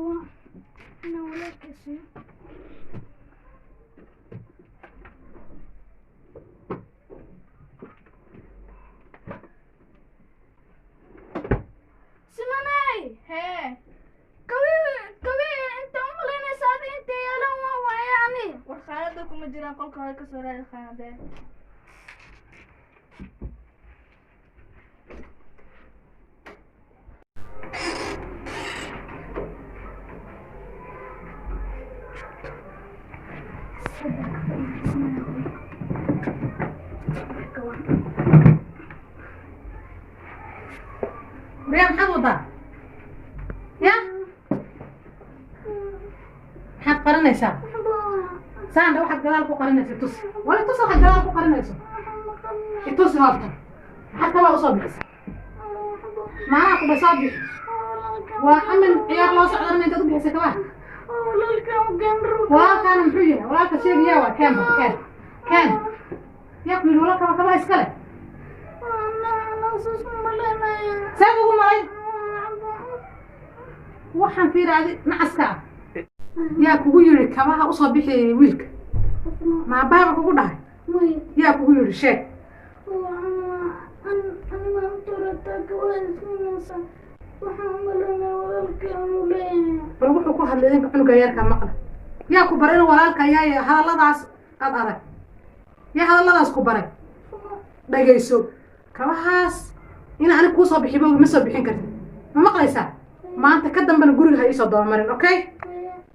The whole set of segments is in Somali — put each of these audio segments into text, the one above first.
أنا ولا كسي سمناي hee كوي أنت لنا سادي أنت يا لو يعني war khaanada kuma jiraan qolka hore kasoo raadi khaanadee مريم حفظة يا حد قرنيسا ساندو واحد قال لك قرنيسا تص ولا تص واحد قال لك قرنيسا تص هابطة حتى لا أصابع معاك بصابع وحمل عيار الله سعر من تطبيع سكواه ولا كان محينا ولا كشيء يا كان ياكل ولا كما إسكاله سابقوا معي waxaan fiiraadi nacaska yaa kugu yiri kabaha u soo bixi wiilka ma baaba kugu dhahay yaa kugu yiri sheeg bal wuxuu ku hadlay idinka cunuga yarka maqla yaa ku baray walaalka yaa hadalladaas aad adag yaa hadalladaas ku baray dhageyso kabahaas in aan ku soo bixibo ma soo bixin kartid ma maqlaysaa maanta ka dambana guriga ha ii soo doomarin okay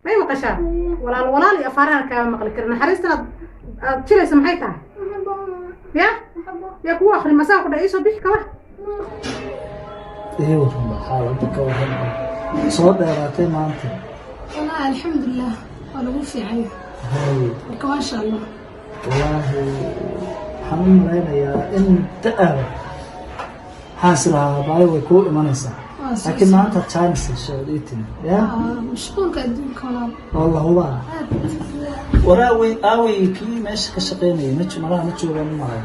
may maqashaa walaal iyo afaarana kaa maqli karin naxariistan aad jilaysa maxay tahay yaa kugu akhri masaa ku dha ii soo bixi kaba ايه والله حالتك وهنا صوت داراتي ما انت والله الحمد لله وانا مو في عيب هاي ما شاء الله والله حمد لنا يا انت حاصلها باي ويكون إيمانيسا لكن ما أنت تشانس الشغليتين يا مشغول قديم كلام والله هو وراوي آوي كي ماشي كشقيني نتش مراه نتش ولا مراه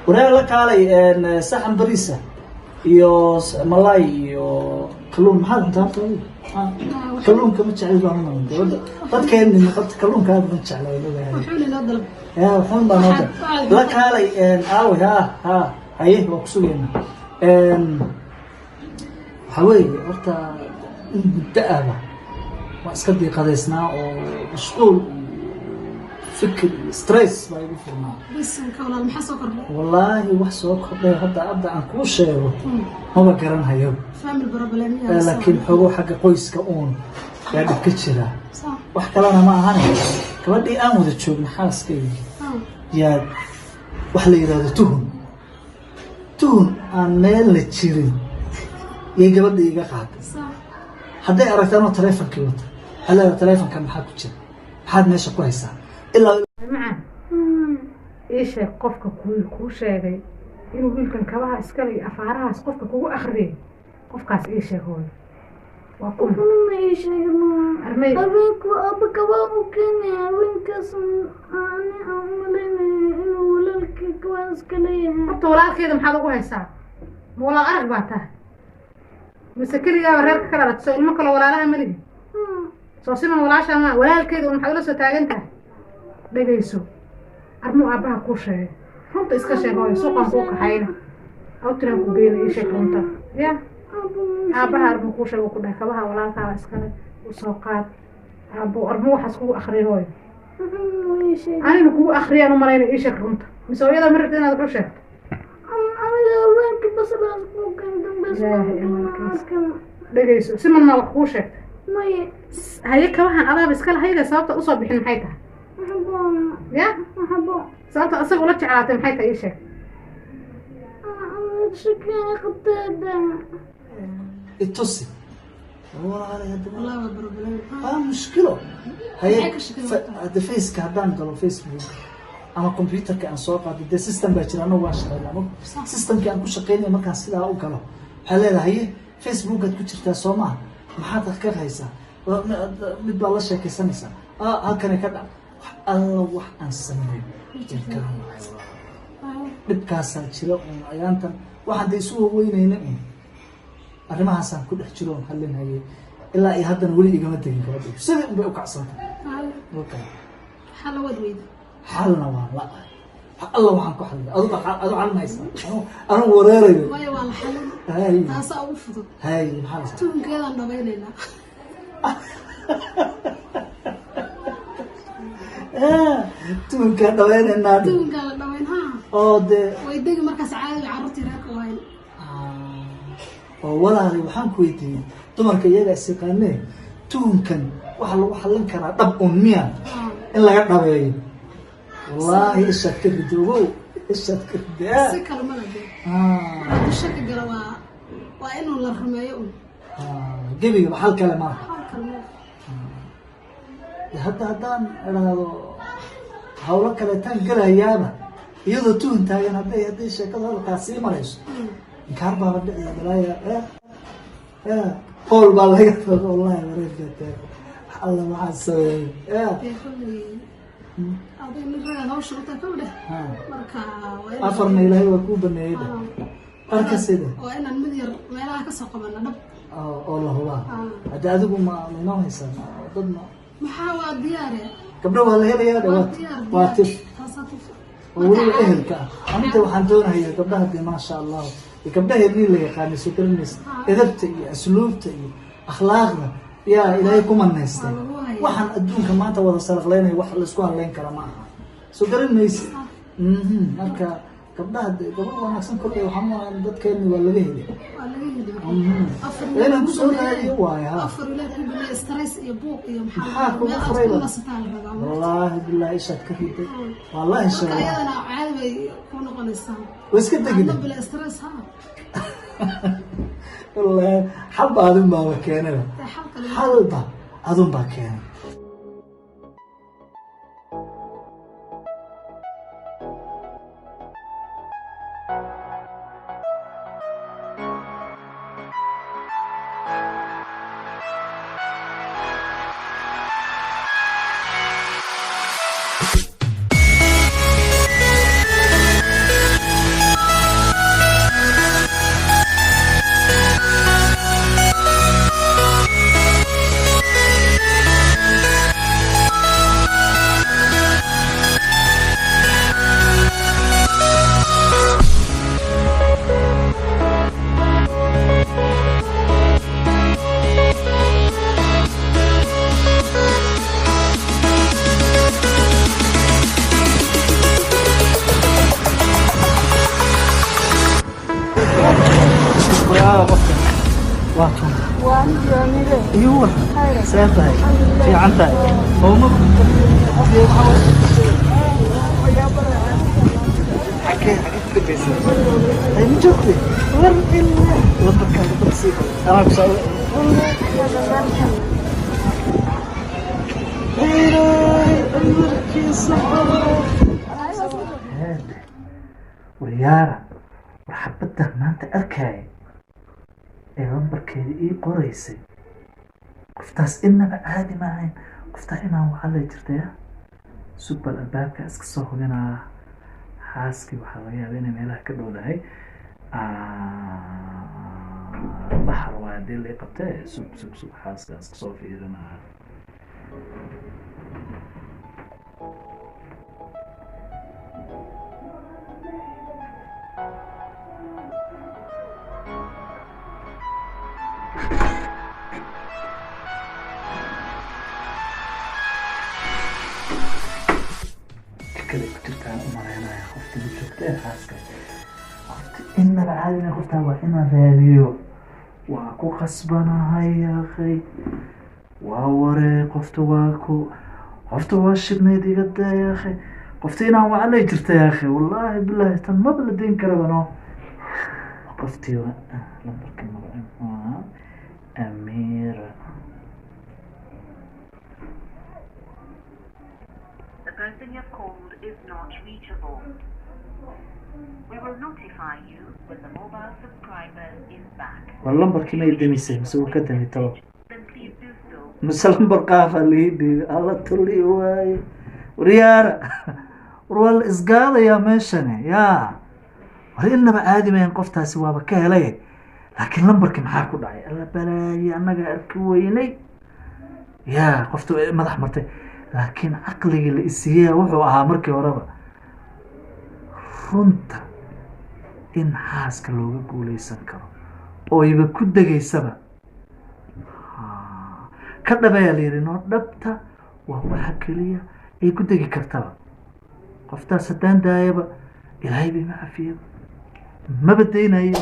وراء لك علي سحن بريسة يو ملاي يو كلون محل انت عارفه كلون كم تشعل بعمرهم قد كان قد كلون كان بنتشعل وحولي نضرب يا وحول بنضرب لك علي آوي ها هيه وقصوينا حوالي قلت دقابة واسكدي قديسنا ومشغول فكر ستريس ما يقول فرنا بس والله المحسوق والله وحسوق هذا أبدأ عن كل شيء ما بقرن هيو فاهم البروبلمية لكن حقوق حق قويس كأون يعني كتشرة صح وحكى لنا ما هني كودي أمود تشوف نحاس كي يا وحلي إذا تهون عن ميل تشيرين يجي بدي يجي قاعد صح حدا أردت أنا تلفون كيوت هلا تلفون كان محاك كتير حد ماشي كويسة إلا معا إيش قفك كل شيء إنه بيلكن كواها إسكالي أفعارها قفك كل آخرين قفك إيش هو وقوم ما إيش ما أرمي أبيك وأبك وأبوكين وينك أنا أعملين إنه ولك كواس كليه حتى ولا كذا محاضر كويسة ولا أرق بعته بس كل يا وريك كذا تسوي المكلا ولا لها ملي سوسيما ولا شما ولا كذا ونحاول سوتاجنته dhageyso armo aabaha ku sheegay runta iska sheego suuqan ku kaxayna aw tiran ku geeyay isha runta ya aabaha armo ku sheego ku dhakabaha walaalka iskale u soo qaad armo waxas ku akhriyo anina ku akhriyaan u malayna isha runta misooyada marti inaad ku sheegto dhageyso si man ma wax ku sheegtay haye kabahan adaab iskale hayda sababta u soo bixin maxay tahay يا سألت أصيغ ولا تعالى محيط أي شيء شكلي قطة التصل والله على هذا والله بروبلم مشكلة هي هذا فيس كهدان قالوا فيسبوك أنا كمبيوتر كأن سوق هذا سيستم بيجري أنا واش لا سيستم كأن كل شقيني ما كان سلا أو كلام هلا هي فيسبوك قد كنت شفتها سوما ما حد أفكر هيسا مد الله شيء كسنسا هالكن كذا الله wax aan sameeyo jirkaan dhibkaas jira oo ayaantan waxaan day soo weynayna arrimahaasaan ku dhex jiro oon xalinayay ilaa iyo haddana weli igama tegin gabadha sidii unbay u kacsantay xalna waa la-ay alla waxaan ku xalin adu xal mahaysa anu wareerayo hay maxaa tuunkaan dhabaynaynaa oo dee oo walaalay waxaan ku weydiiyey dumarka iyaga isyaqaanee tuunkan waxaa lagu xallin karaa dhab un miya in laga dhabeeyo wallaahi ishaad ka ridoogow ishaad ka ridaa gebiga xal kale maaha hadda haddaan idhaahdo hawlo kaleetaan gelayaaba iyadoo tuhun taagan hadday sheekada halkaas sii marayso inkaar baaba dhiciya balaaya qool baa laga tago wallahi wareerkaa taag alla maxaa sameeyey afarna ilaahay waa kuu baneeyey dhe qarka sida oo la hubaa hadda adigu ma inoo haysaa dad ma gabdho waa la helayaa dhe waa tif oo weliba ehelka ah anta waxaan doonahayaa gabdhaha dee maasha allahu iyo gabdhaheedii la yaqaanay soo garanaysa edabta iyo asluubta iyo akhlaaqda yaa ilaahay ku manaystay waxaan adduunka maanta wada salaqleynaya wax laisku hadleyn kara ma aha soo garan maysa marka gabdhaha de gabadh wanaagsan kolley waxaa dadkeeni waa laga helay inaan kusoo raadiyo waayo ha maxaa kugu furay wallaahi billahi ishaad ka riday wallahi shay waa iska degina wallahi xalba adun baaba keenaba xalba adun baa keenay ايوه سافر في عندك هو حكي كويس هاي من جوكي ورد لما كان بتصير انا بسوي ويارا وحبتها ما انت اركاي ee lambarkeeda ii qoraysay qoftaas inaba caadi maahayn qoftaa inaan waxaa jirtaya subbal albaabka iska soo hubinaa xaaskii waxaa laga yaaba inay meelaha ka dhowdahay baxar waa hadii la qabtee sub xaaskaas kasoo fiirinaa inaba caadina qoftaa waa inaan raadiyo waa ku qasbanahay akhay waa waree qofta waa shidnayd iga daay akhay qofta inaan wacalay jirtay akhay wallaahi billahi tan maba la dayn karaba no qoftii lambarka magaca Amira. The person you have called is not reachable. We will notify you when the mobile subscriber is back. والله كي ما يدمسه مسوي كده ترى Then please do so. مسلم برقافة اللي الله تولي واي وريارة ورول إسقاط يا مشنة يا وهنا بعادي ما ينقفتها سوا بكهلي laakiin lambarkii maxaa ku dhacay alla balaaye annaga arki weynay yaa qofta madax martay laakiin caqligii la isiiyey wuxuu ahaa markii horeba runta in xaaska looga guuleysan karo oo iba ku degaysaba ka dhabeeyaa la yidhi noo dhabta waa waxa keliya ay ku degi kartaba qoftaas haddaan daayaba ilaahay bay ma cafiyaba maba daynayo